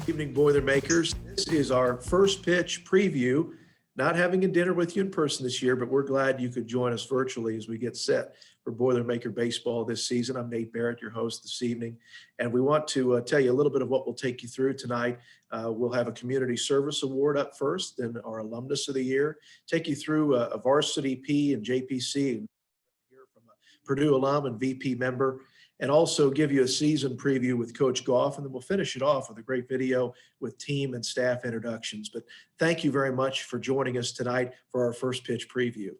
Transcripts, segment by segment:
Evening, Boilermakers. This is our first pitch preview. Not having a dinner with you in person this year, but we're glad you could join us virtually as we get set for Boilermaker Baseball this season. I'm Nate Barrett, your host this evening, and we want to tell you a little bit of what we'll take you through tonight. We'll have a Community Service Award up first, then our Alumnus of the Year, take you through a Varsity P and JPC, and hear from a Purdue alum and VP member, and also give you a season preview with Coach Goff, and then we'll finish it off with a great video with team and staff introductions. But thank you very much for joining us tonight for our first pitch preview.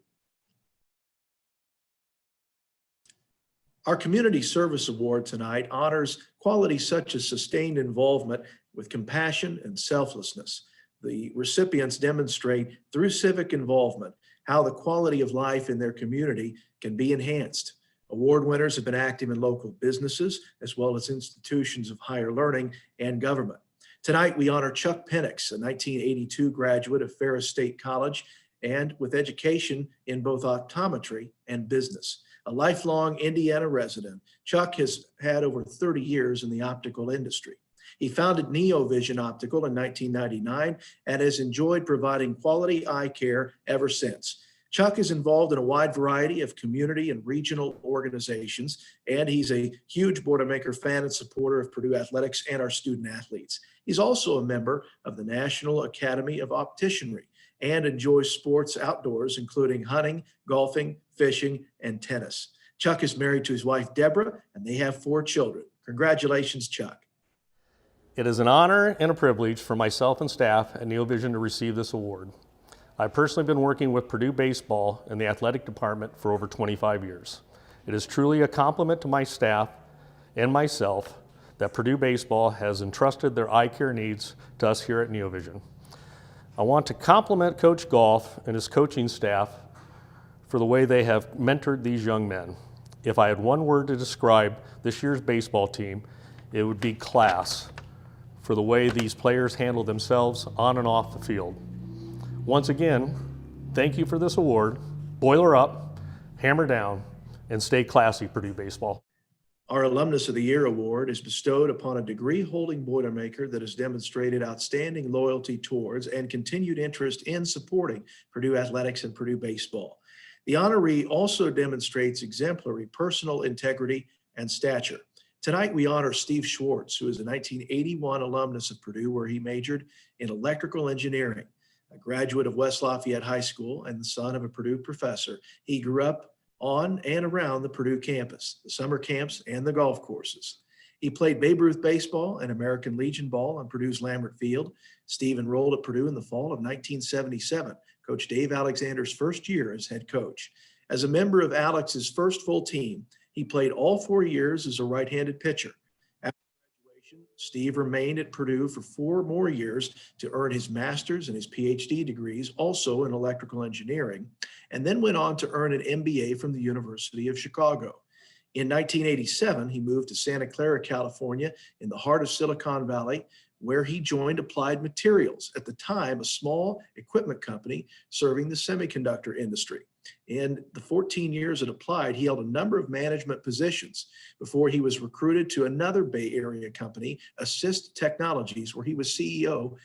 Our Community Service Award tonight honors qualities such as sustained involvement with compassion and selflessness. The recipients demonstrate through civic involvement how the quality of life in their community can be enhanced. Award winners have been active in local businesses as well as institutions of higher learning and government. Tonight, we honor Chuck Penix, a 1982 graduate of Ferris State College and with education in both optometry and business. A lifelong Indiana resident, Chuck has had over 30 years in the optical industry. He founded NeoVision Optical in 1999 and has enjoyed providing quality eye care ever since. Chuck is involved in a wide variety of community and regional organizations, and he's a huge Boilermaker fan and supporter of Purdue athletics and our student athletes. He's also a member of the National Academy of Opticianry and enjoys sports outdoors, including hunting, golfing, fishing, and tennis. Chuck is married to his wife, Deborah, and they have 4 children. Congratulations, Chuck. It is an honor and a privilege for myself and staff at NeoVision to receive this award. I've personally been working with Purdue Baseball in the athletic department for over 25 years. It is truly a compliment to my staff and myself that Purdue Baseball has entrusted their eye care needs to us here at NeoVision. I want to compliment Coach Goff and his coaching staff for the way they have mentored these young men. If I had one word to describe this year's baseball team, it would be class for the way these players handle themselves on and off the field. Once again, thank you for this award. Boiler up, hammer down, and stay classy, Purdue Baseball. Our Alumnus of the Year award is bestowed upon a degree-holding Boilermaker that has demonstrated outstanding loyalty towards and continued interest in supporting Purdue athletics and Purdue baseball. The honoree also demonstrates exemplary personal integrity and stature. Tonight, we honor Steve Schwartz, who is a 1981 alumnus of Purdue, where he majored in electrical engineering. A graduate of West Lafayette High School and the son of a Purdue professor, he grew up on and around the Purdue campus, the summer camps, and the golf courses. He played Babe Ruth baseball and American Legion ball on Purdue's Lambert Field. Steve enrolled at Purdue in the fall of 1977, Coach Dave Alexander's first year as head coach. As a member of Alex's first full team, he played all 4 years as a right-handed pitcher. Steve remained at Purdue for 4 more years to earn his master's and his PhD degrees, also in electrical engineering, and then went on to earn an MBA from the University of Chicago. In 1987, he moved to Santa Clara, California, in the heart of Silicon Valley, where he joined Applied Materials, at the time a small equipment company serving the semiconductor industry. In the 14 years at Applied, he held a number of management positions before he was recruited to another Bay Area company, Assist Technologies, where he was CEO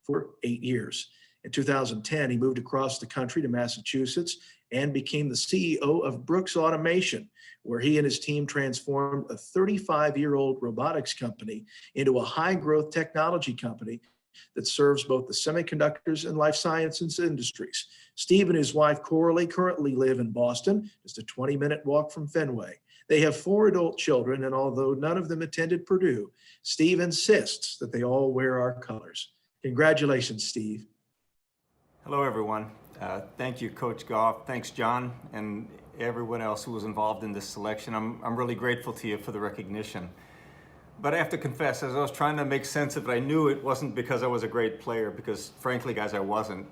for 8 years. In 2010, he moved across the country to Massachusetts and became the CEO of Brooks Automation, where he and his team transformed a 35-year-old robotics company into a high-growth technology company that serves both the semiconductors and life sciences industries. Steve and his wife, Coralie, currently live in Boston, just a 20-minute walk from Fenway. They have 4 adult children, and although none of them attended Purdue, Steve insists that they all wear our colors. Congratulations, Steve. Hello, everyone. Thank you, Coach Goff. Thanks, John, and everyone else who was involved in this selection. I'm really grateful to you for the recognition. But I have to confess, as I was trying to make sense of it, I knew it wasn't because I was a great player, because frankly, guys, I wasn't.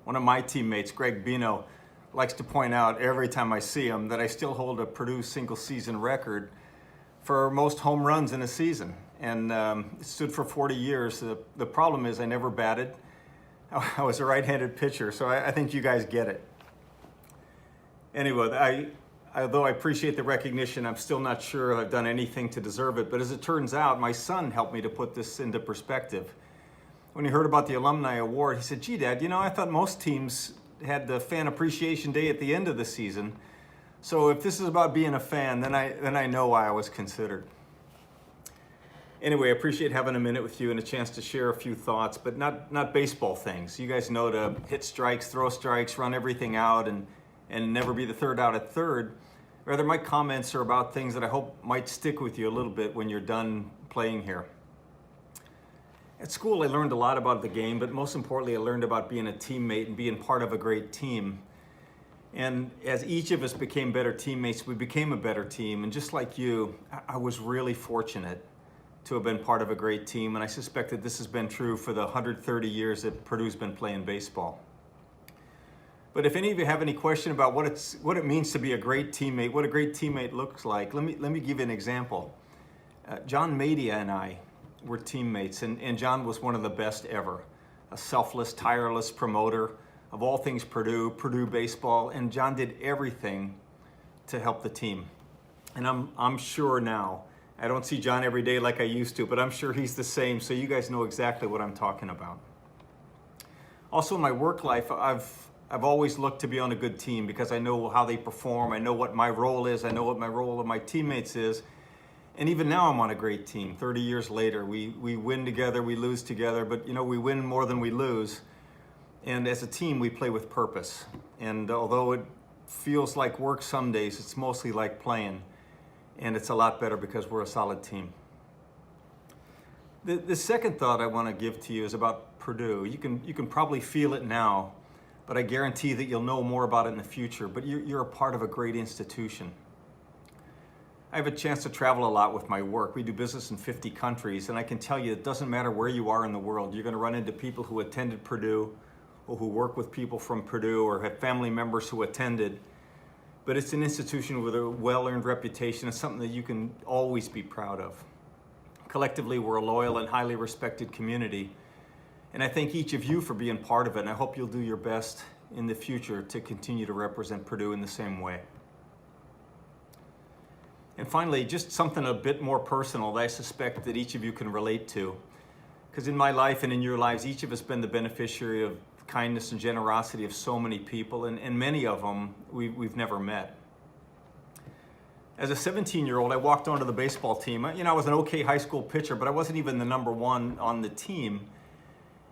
One of my teammates, Greg Bino, likes to point out every time I see him that I still hold a Purdue single-season record for most home runs in a season. And it stood for 40 years. The problem is I never batted. I was a right-handed pitcher, so I think you guys get it. Anyway, although I appreciate the recognition, I'm still not sure I've done anything to deserve it. But as it turns out, my son helped me to put this into perspective. When he heard about the Alumni Award, he said, "Gee, Dad, you know, I thought most teams had the Fan Appreciation Day at the end of the season. So if this is about being a fan, then I know why I was considered." Anyway, I appreciate having a minute with you and a chance to share a few thoughts, but not baseball things. You guys know to hit strikes, throw strikes, run everything out, and never be the third out at third. Rather, my comments are about things that I hope might stick with you a little bit when you're done playing here. At school, I learned a lot about the game, but most importantly, I learned about being a teammate and being part of a great team. And as each of us became better teammates, we became a better team. And just like you, I was really fortunate to have been part of a great team. And I suspect that this has been true for the 130 years that Purdue's been playing baseball. But if any of you have any question about what it means to be a great teammate, what a great teammate looks like, let me give you an example. John Madia and I were teammates, and John was one of the best ever. A selfless, tireless promoter of all things Purdue Baseball, and John did everything to help the team. And I'm sure now, I don't see John every day like I used to, but I'm sure he's the same, so you guys know exactly what I'm talking about. Also in my work life, I've always looked to be on a good team because I know how they perform, I know what my role is, I know what my role of my teammates is. And even now I'm on a great team. 30 years later, we win together, we lose together, but you know, we win more than we lose. And as a team, we play with purpose. And although it feels like work some days, it's mostly like playing. And it's a lot better because we're a solid team. The second thought I want to give to you is about Purdue. You can probably feel it now, but I guarantee that you'll know more about it in the future. But you're a part of a great institution. I have a chance to travel a lot with my work. We do business in 50 countries, and I can tell you it doesn't matter where you are in the world. You're going to run into people who attended Purdue, or who work with people from Purdue, or have family members who attended. But it's an institution with a well-earned reputation. It's something that you can always be proud of. Collectively, we're a loyal and highly respected community. And I thank each of you for being part of it, and I hope you'll do your best in the future to continue to represent Purdue in the same way. And finally, just something a bit more personal that I suspect that each of you can relate to. Because in my life and in your lives, each of us have been the beneficiary of kindness and generosity of so many people, and many of them we've never met. As a 17-year-old, I walked onto the baseball team. You know, I was an okay high school pitcher, but I wasn't even the number one on the team.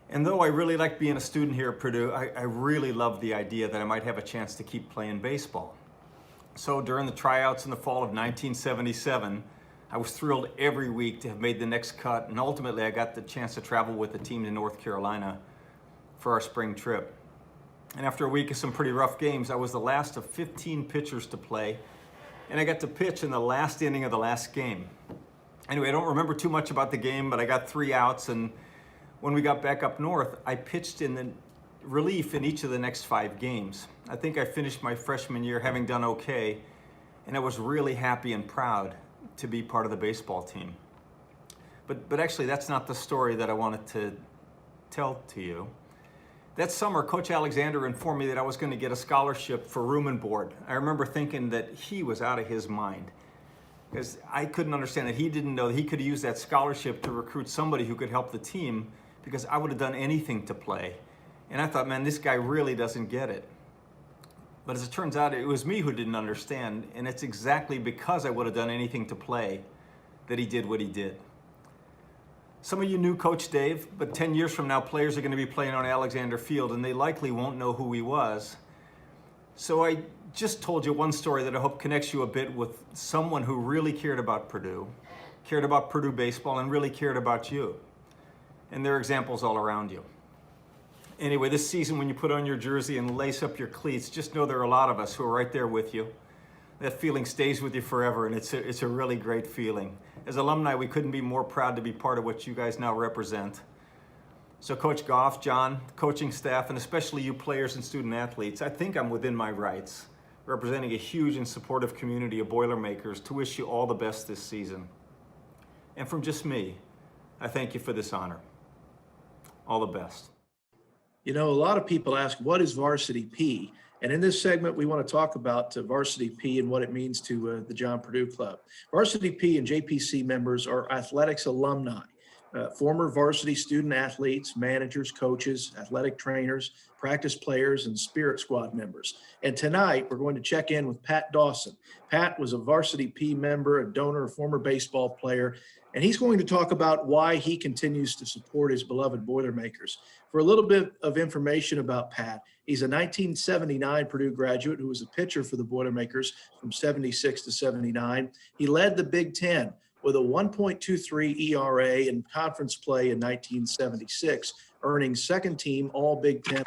And though I really liked being a student here at Purdue, I really loved the idea that I might have a chance to keep playing baseball. So during the tryouts in the fall of 1977, I was thrilled every week to have made the next cut, and ultimately I got the chance to travel with the team to North Carolina for our spring trip. And after a week of some pretty rough games, I was the last of 15 pitchers to play, and I got to pitch in the last inning of the last game. Anyway, I don't remember too much about the game, but I got 3 outs, and when we got back up north, I pitched in the relief in each of the next 5 games. I think I finished my freshman year having done okay, and I was really happy and proud to be part of the baseball team. But actually, that's not the story that I wanted to tell to you. That summer, Coach Alexander informed me that I was going to get a scholarship for room and board. I remember thinking that he was out of his mind, because I couldn't understand that he didn't know that he could use that scholarship to recruit somebody who could help the team, because I would have done anything to play. And I thought, man, this guy really doesn't get it. But as it turns out, it was me who didn't understand, and it's exactly because I would have done anything to play that he did what he did. Some of you knew Coach Dave, but 10 years from now, players are going to be playing on Alexander Field, and they likely won't know who he was. So I just told you one story that I hope connects you a bit with someone who really cared about Purdue baseball, and really cared about you. And there are examples all around you. Anyway, this season, when you put on your jersey and lace up your cleats, just know there are a lot of us who are right there with you. That feeling stays with you forever, and it's a really great feeling. As alumni, we couldn't be more proud to be part of what you guys now represent. So Coach Goff, John, coaching staff, and especially you players and student athletes, I think I'm within my rights, representing a huge and supportive community of Boilermakers, to wish you all the best this season. And from just me, I thank you for this honor. All the best. You know, a lot of people ask, what is Varsity P? And in this segment, we want to talk about Varsity P and what it means to the John Purdue Club. Varsity P and JPC members are athletics alumni, former varsity student athletes, managers, coaches, athletic trainers, practice players, and spirit squad members. And tonight, we're going to check in with Pat Dawson. Pat was a Varsity P member, a donor, a former baseball player, and he's going to talk about why he continues to support his beloved Boilermakers. For a little bit of information about Pat, he's a 1979 Purdue graduate who was a pitcher for the Boilermakers from 76 to 79. He led the Big Ten with a 1.23 ERA in conference play in 1976, earning second team All Big Ten.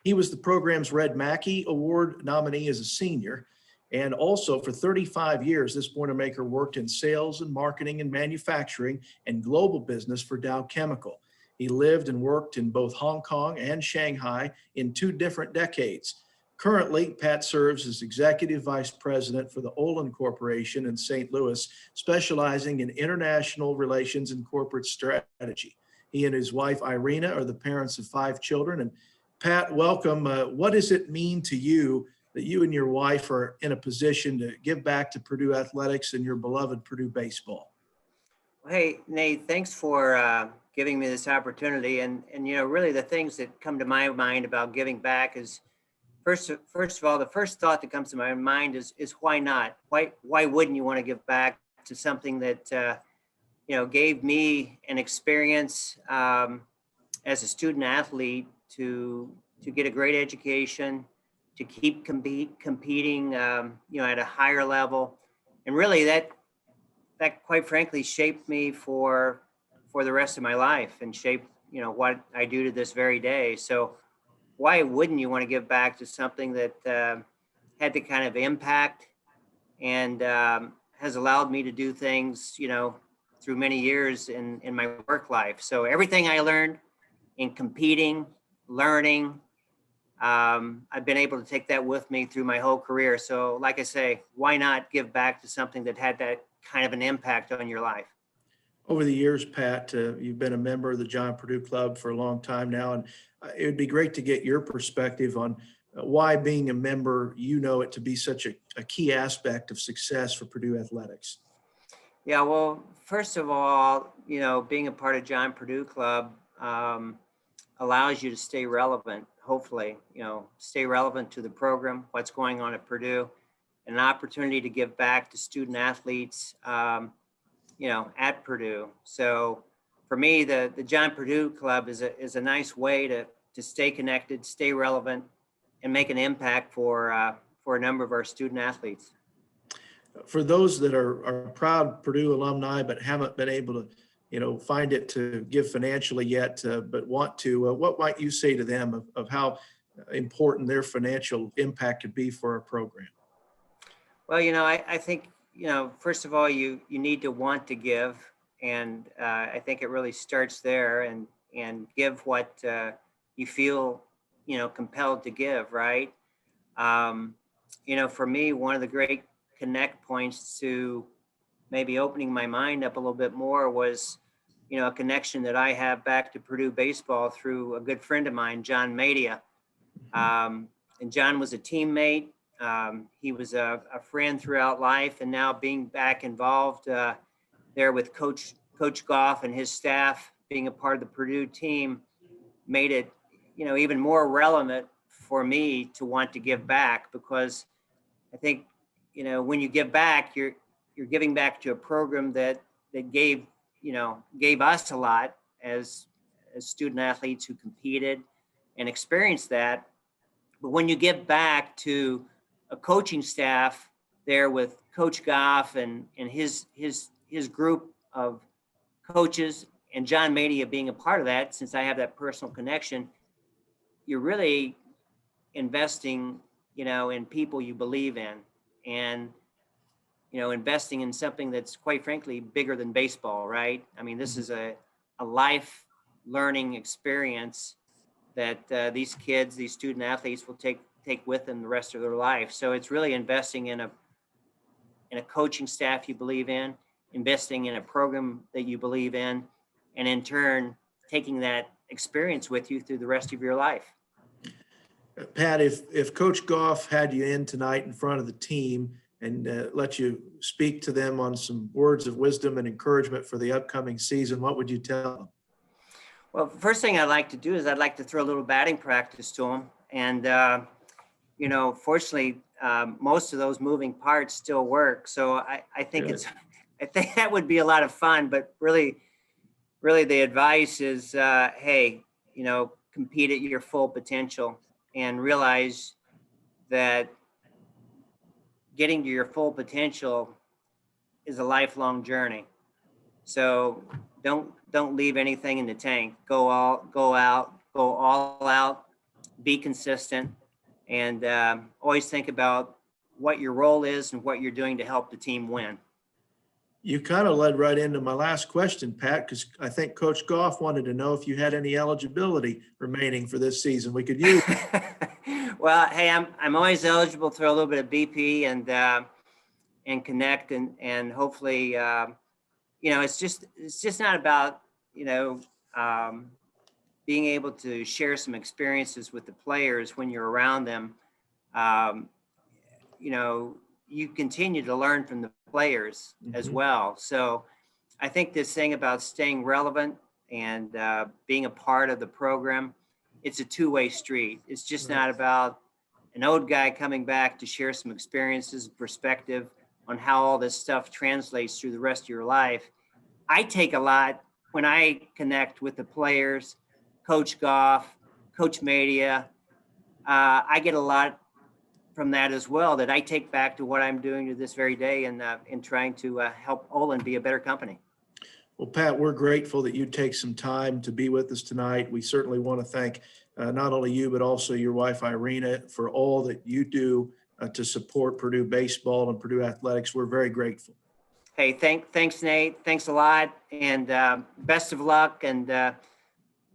He was the program's Red Mackey Award nominee as a senior. And also for 35 years, this Boilermaker worked in sales and marketing and manufacturing and global business for Dow Chemical. He lived and worked in both Hong Kong and Shanghai in 2 different decades. Currently, Pat serves as Executive Vice President for the Olin Corporation in St. Louis, specializing in international relations and corporate strategy. He and his wife, Irina, are the parents of 5 children. And Pat, welcome. What does it mean to you that you and your wife are in a position to give back to Purdue athletics and your beloved Purdue baseball? Hey, Nate, thanks for giving me this opportunity. And you know, really the things that come to my mind about giving back is, first of all, the first thought that comes to my mind is why not? Why wouldn't you want to give back to something that, you know, gave me an experience as a student athlete to get a great education, to keep competing, you know, at a higher level. And really that quite frankly shaped me for the rest of my life and shaped, you know, what I do to this very day. So why wouldn't you want to give back to something that had the kind of impact and has allowed me to do things, you know, through many years in my work life. So everything I learned in competing, learning, I've been able to take that with me through my whole career. So like I say, why not give back to something that had that kind of an impact on your life? Over the years, Pat, you've been a member of the John Purdue Club for a long time now, and it would be great to get your perspective on why being a member, you know it to be such a key aspect of success for Purdue athletics. Yeah, well, first of all, you know, being a part of John Purdue Club allows you to stay relevant, hopefully, you know, stay relevant to the program, what's going on at Purdue, and an opportunity to give back to student athletes, you know, at Purdue. So for me, the John Purdue Club is a nice way to stay connected, stay relevant, and make an impact for a number of our student athletes. For those that are proud Purdue alumni but haven't been able to, you know, find it to give financially yet, but want to, what might you say to them of how important their financial impact could be for our program? Well, you know, I think, you know, first of all, you need to want to give. And I think it really starts there and give what you feel, you know, compelled to give, right? You know, for me, one of the great connect points to maybe opening my mind up a little bit more was, you know, a connection that I have back to Purdue baseball through a good friend of mine, John Madia. And John was a teammate. He was a friend throughout life, and now being back involved there with Coach Goff and his staff, being a part of the Purdue team, made it, you know, even more relevant for me to want to give back, because I think, you know, when you give back, you're giving back to a program that gave us a lot as student athletes who competed and experienced that. But when you give back to a coaching staff there with Coach Goff and his group of coaches, and John Madia being a part of that, since I have that personal connection, you're really investing, you know, in people you believe in, and, you know, investing in something that's quite frankly bigger than baseball, right? I mean, this is a life learning experience that these kids, these student athletes will take with them the rest of their life. So it's really investing in a coaching staff you believe in, investing in a program that you believe in, and in turn, taking that experience with you through the rest of your life. Pat, if Coach Goff had you in tonight in front of the team and let you speak to them on some words of wisdom and encouragement for the upcoming season, what would you tell them? Well, first thing I'd like to do is I'd like to throw a little batting practice to them. And, fortunately, most of those moving parts still work. So I think Good. I think that would be a lot of fun, but really the advice is, hey, compete at your full potential and realize that getting to your full potential is a lifelong journey. So don't leave anything in the tank. Go all out, be consistent, and always think about what your role is and what you're doing to help the team win. You kind of led right into my last question, Pat, because I think Coach Goff wanted to know if you had any eligibility remaining for this season we could use. Well, hey, I'm always eligible to throw a little bit of BP and connect and hopefully, it's just not about, being able to share some experiences with the players when you're around them. You continue to learn from the players as well. So I think this thing about staying relevant and being a part of the program, it's a two-way street. It's just not about an old guy coming back to share some experiences and perspective on how all this stuff translates through the rest of your life. I take a lot when I connect with the players, Coach Goff, Coach Media. I get a lot from that as well that I take back to what I'm doing to this very day and in trying to help Olin be a better company. Well, Pat, we're grateful that you take some time to be with us tonight. We certainly want to thank not only you, but also your wife, Irina, for all that you do to support Purdue baseball and Purdue athletics. We're very grateful. Hey, thanks, Nate. Thanks a lot. And best of luck and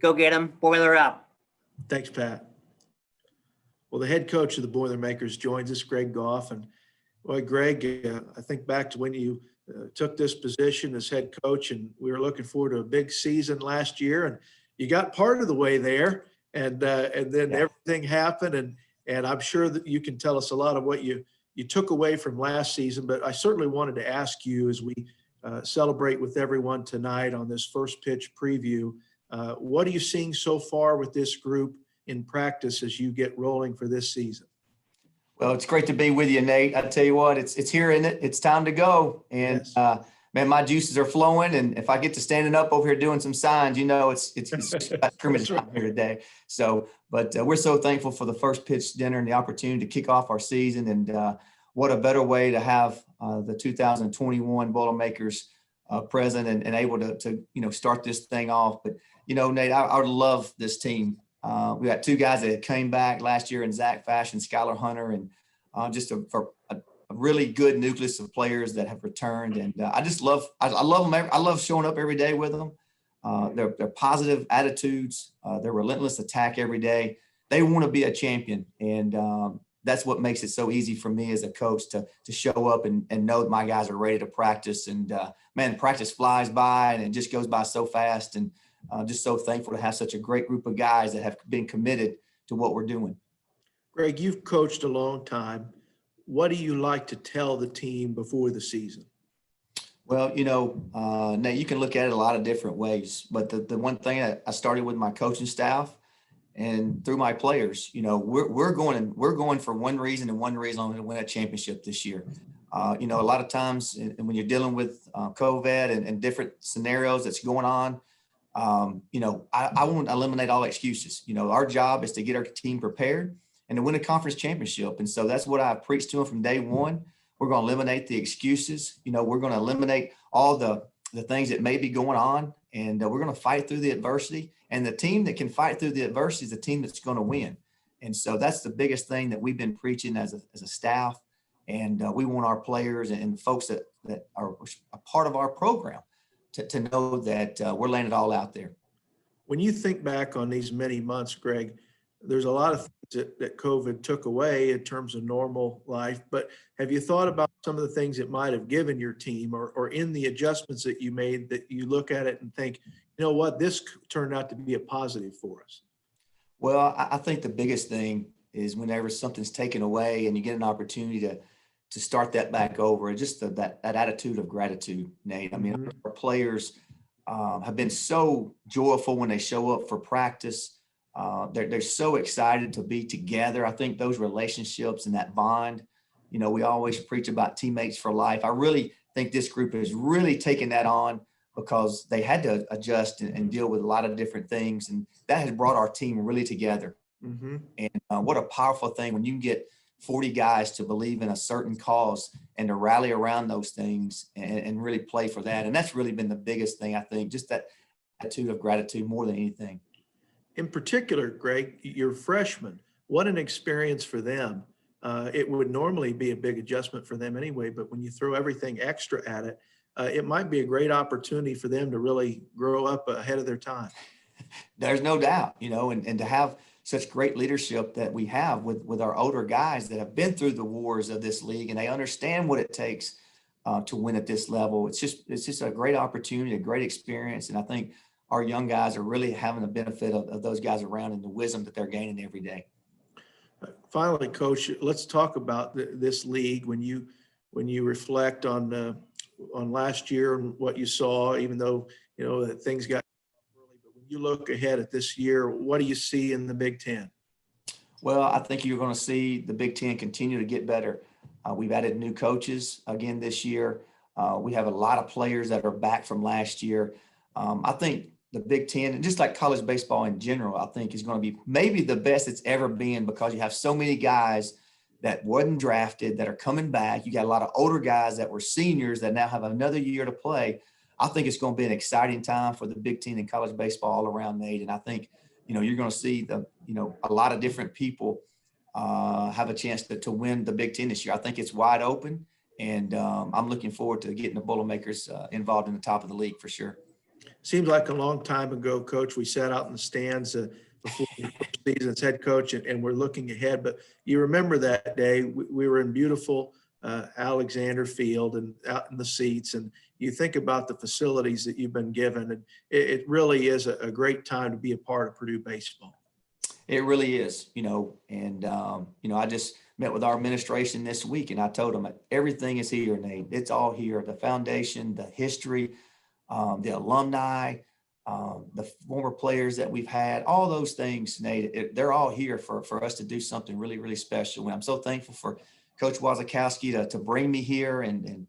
go get them. Boiler up. Thanks, Pat. Well, the head coach of the Boilermakers joins us, Greg Goff. And boy, Greg, I think back to when you took this position as head coach, and we were looking forward to a big season last year, and you got part of the way there, and then everything happened, and I'm sure that you can tell us a lot of what you took away from last season. But I certainly wanted to ask you, as we celebrate with everyone tonight on this first pitch preview, what are you seeing so far with this group in practice as you get rolling for this season? Well, it's great to be with you, Nate. I tell you what, it's here, isn't it? It's time to go. And Yes. Man, my juices are flowing. And if I get to standing up over here doing some signs, it's just about scrimmage time here today. So, but we're so thankful for the first pitch dinner and the opportunity to kick off our season. And what a better way to have the 2021 Boilermakers present and able to start this thing off. But Nate, I love this team. We got two guys that came back last year in Zach Fash and Skylar Hunter, and just a really good nucleus of players that have returned. And I love them. I love showing up every day with them. Their positive attitudes, their relentless attack every day. They want to be a champion. And that's what makes it so easy for me as a coach to show up and know that my guys are ready to practice. And man, practice flies by and it just goes by so fast. And just so thankful to have such a great group of guys that have been committed to what we're doing. Greg, you've coached a long time. What do you like to tell the team before the season? Well, Nate, you can look at it a lot of different ways, but the one thing I started with my coaching staff and through my players, we're going for one reason and one reason only, to win a championship this year. A lot of times when you're dealing with COVID and different scenarios that's going on, I want to eliminate all excuses. Our job is to get our team prepared and to win a conference championship. And so that's what I preached to them from day one. We're going to eliminate the excuses. We're going to eliminate all the things that may be going on, and we're going to fight through the adversity. And the team that can fight through the adversity is the team that's going to win. And so that's the biggest thing that we've been preaching as a staff. And we want our players and folks that are a part of our program to know that we're laying it all out there. When you think back on these many months, Greg, there's a lot of things that COVID took away in terms of normal life, but have you thought about some of the things it might have given your team or in the adjustments that you made, that you look at it and think, you know what, this turned out to be a positive for us? Well, I think the biggest thing is whenever something's taken away and you get an opportunity to start that back over, just that attitude of gratitude, Nate. I mean, our players have been so joyful when they show up for practice. They're so excited to be together. I think those relationships and that bond, you know, we always preach about teammates for life. I really think this group has really taken that on because they had to adjust and deal with a lot of different things. And that has brought our team really together. Mm-hmm. And what a powerful thing when you can get 40 guys to believe in a certain cause and to rally around those things and really play for that. And that's really been the biggest thing, I think, just that attitude of gratitude more than anything. In particular, Greg, your freshmen, what an experience for them. It would normally be a big adjustment for them anyway, but when you throw everything extra at it, it might be a great opportunity for them to really grow up ahead of their time. There's no doubt, you know, and to have such great leadership that we have with our older guys that have been through the wars of this league and they understand what it takes to win at this level. It's just a great opportunity, a great experience. And I think our young guys are really having the benefit of those guys around and the wisdom that they're gaining every day. Finally, Coach, let's talk about this league. When you reflect on last year and what you saw, even though, you know, that things got early, but when you look ahead at this year, what do you see in the Big Ten? Well, I think you're going to see the Big Ten continue to get better. We've added new coaches again this year. We have a lot of players that are back from last year. I think the Big Ten, and just like college baseball in general, I think is going to be maybe the best it's ever been because you have so many guys that wasn't drafted that are coming back. You got a lot of older guys that were seniors that now have another year to play. I think it's going to be an exciting time for the Big Ten and college baseball all around, Nate. And I think, you know, you're going to see a lot of different people have a chance to win the Big Ten this year. I think it's wide open, and I'm looking forward to getting the Boilermakers involved in the top of the league for sure. Seems like a long time ago, Coach, we sat out in the stands before the first season as head coach, and we're looking ahead. But you remember that day, we were in beautiful Alexander Field and out in the seats, and you think about the facilities that you've been given, and it really is a great time to be a part of Purdue baseball. It really is, you know, and, I just met with our administration this week, and I told them everything is here, Nate. It's all here, the foundation, the history, the alumni, the former players that we've had, all those things, Nate, they're all here for us to do something really, really special. And I'm so thankful for Coach Wazakowski to bring me here and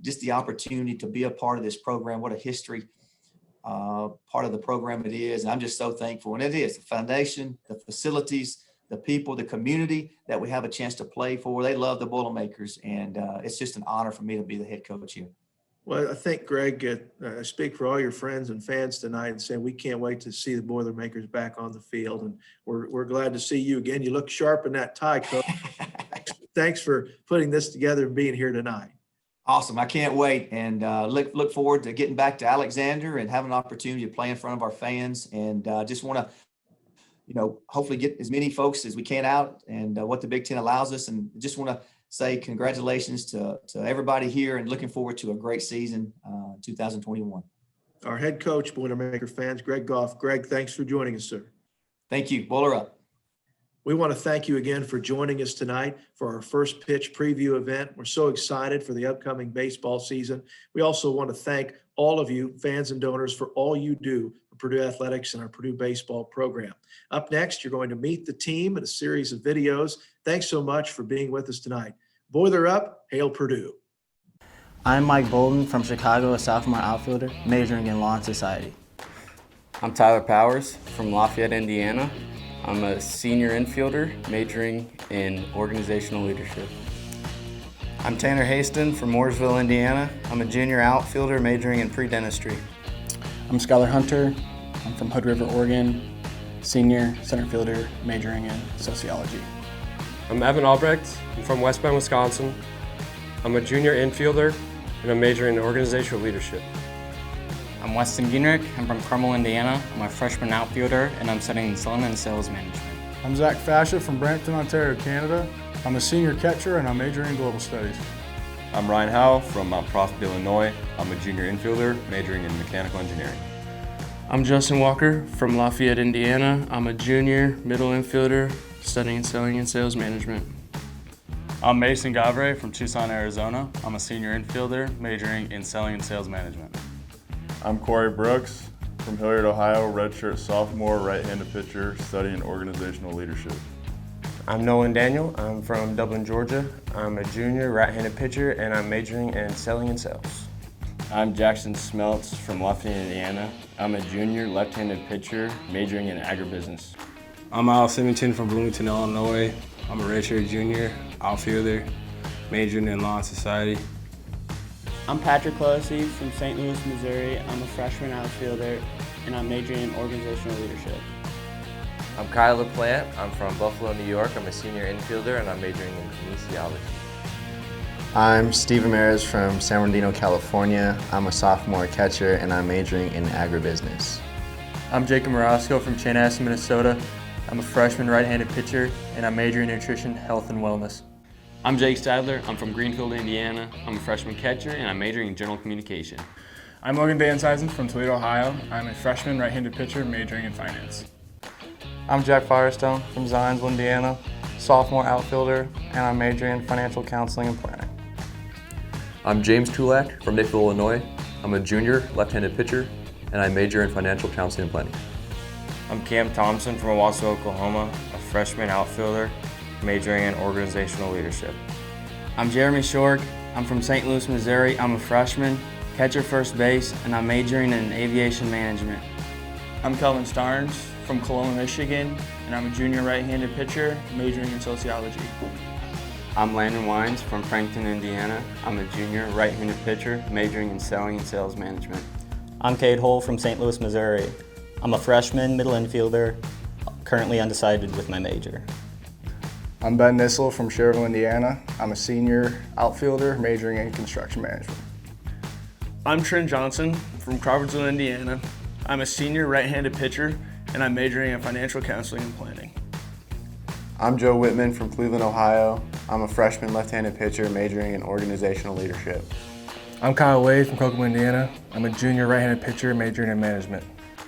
just the opportunity to be a part of this program. What a history part of the program it is. And I'm just so thankful. And it is the foundation, the facilities, the people, the community that we have a chance to play for. They love the Boilermakers. And it's just an honor for me to be the head coach here. Well, I think, Greg, I speak for all your friends and fans tonight and saying we can't wait to see the Boilermakers back on the field. And we're glad to see you again. You look sharp in that tie, Coach. Thanks for putting this together and being here tonight. Awesome. I can't wait. And look forward to getting back to Alexander and having an opportunity to play in front of our fans. And just want to, hopefully get as many folks as we can out and what the Big Ten allows us. And just want to say congratulations to everybody here and looking forward to a great season 2021. Our head coach, Boilermaker fans, Greg Goff. Greg, thanks for joining us, sir. Thank you. Boiler up. We want to thank you again for joining us tonight for our first pitch preview event. We're so excited for the upcoming baseball season. We also want to thank all of you, fans and donors, for all you do for Purdue Athletics and our Purdue baseball program. Up next, you're going to meet the team in a series of videos. Thanks so much for being with us tonight. Boiler up, hail Purdue. I'm Mike Bolden from Chicago, a sophomore outfielder, majoring in law and society. I'm Tyler Powers from Lafayette, Indiana. I'm a senior infielder majoring in organizational leadership. I'm Tanner Haston from Mooresville, Indiana. I'm a junior outfielder majoring in pre-dentistry. I'm Skylar Hunter. I'm from Hood River, Oregon, senior center fielder majoring in sociology. I'm Evan Albrecht. I'm from West Bend, Wisconsin. I'm a junior infielder and I'm majoring in organizational leadership. I'm Weston Ginrich. I'm from Carmel, Indiana. I'm a freshman outfielder, and I'm studying selling and sales management. I'm Zach Fascia from Brampton, Ontario, Canada. I'm a senior catcher, and I'm majoring in global studies. I'm Ryan Howe from Mount Prospect, Illinois. I'm a junior infielder, majoring in mechanical engineering. I'm Justin Walker from Lafayette, Indiana. I'm a junior middle infielder studying selling and sales management. I'm Mason Gavre from Tucson, Arizona. I'm a senior infielder majoring in selling and sales management. I'm Corey Brooks from Hilliard, Ohio, redshirt sophomore, right-handed pitcher, studying organizational leadership. I'm Nolan Daniel. I'm from Dublin, Georgia. I'm a junior right-handed pitcher and I'm majoring in selling and sales. I'm Jackson Smeltz from Lafayette, Indiana. I'm a junior left-handed pitcher majoring in agribusiness. I'm Al Symington from Bloomington, Illinois. I'm a redshirt junior outfielder majoring in law and society. I'm Patrick Closey from St. Louis, Missouri. I'm a freshman outfielder and I'm majoring in organizational leadership. I'm Kyle LaPlante. I'm from Buffalo, New York. I'm a senior infielder and I'm majoring in kinesiology. I'm Steve Ramirez from San Bernardino, California. I'm a sophomore catcher and I'm majoring in agribusiness. I'm Jacob Morosco from Chanhassen, Minnesota. I'm a freshman right-handed pitcher and I'm majoring in nutrition, health, and wellness. I'm Jake Stadler. I'm from Greenfield, Indiana. I'm a freshman catcher and I'm majoring in general communication. I'm Logan Van Sizen from Toledo, Ohio. I'm a freshman right-handed pitcher majoring in finance. I'm Jack Firestone from Zionsville, Indiana, sophomore outfielder, and I'm majoring in financial counseling and planning. I'm James Tulak from Naperville, Illinois. I'm a junior left-handed pitcher and I major in financial counseling and planning. I'm Cam Thompson from Owasso, Oklahoma, a freshman outfielder majoring in organizational leadership. I'm Jeremy Shork. I'm from St. Louis, Missouri. I'm a freshman, catcher first base, and I'm majoring in aviation management. I'm Kelvin Starnes from Coloma, Michigan, and I'm a junior right-handed pitcher majoring in sociology. I'm Landon Wines from Frankton, Indiana. I'm a junior right-handed pitcher majoring in selling and sales management. I'm Cade Hull from St. Louis, Missouri. I'm a freshman middle infielder, currently undecided with my major. I'm Ben Nissel from Schererville, Indiana. I'm a senior outfielder majoring in construction management. I'm Trent Johnson from Crawfordsville, Indiana. I'm a senior right-handed pitcher and I'm majoring in financial counseling and planning. I'm Joe Whitman from Cleveland, Ohio. I'm a freshman left-handed pitcher majoring in organizational leadership. I'm Kyle Wade from Kokomo, Indiana. I'm a junior right-handed pitcher majoring in management.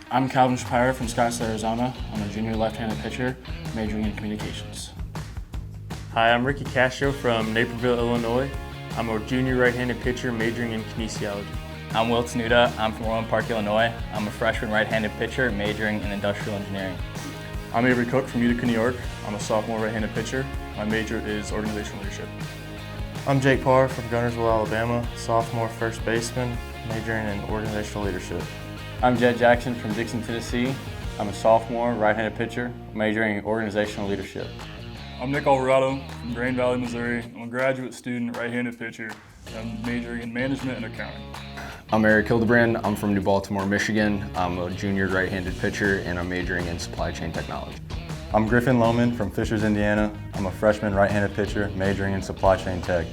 I'm Calvin Shapiro from Scottsdale, Arizona. I'm a junior left-handed pitcher majoring in communications. Hi, I'm Ricky Castro from Naperville, Illinois. I'm a junior right-handed pitcher majoring in kinesiology. I'm Will Tsunuda. I'm from Orland Park, Illinois. I'm a freshman right-handed pitcher majoring in industrial engineering. I'm Avery Cook from Utica, New York. I'm a sophomore right-handed pitcher. My major is organizational leadership. I'm Jake Parr from Gunnersville, Alabama, sophomore first baseman, majoring in organizational leadership. I'm Jed Jackson from Dixon, Tennessee. I'm a sophomore right-handed pitcher, majoring in organizational leadership. I'm Nick Alvarado from Grand Valley, Missouri. I'm a graduate student, right-handed pitcher, and I'm majoring in management and accounting. I'm Eric Hildebrand. I'm from New Baltimore, Michigan. I'm a junior right-handed pitcher and I'm majoring in supply chain technology. I'm Griffin Lohman from Fishers, Indiana. I'm a freshman right-handed pitcher majoring in supply chain tech.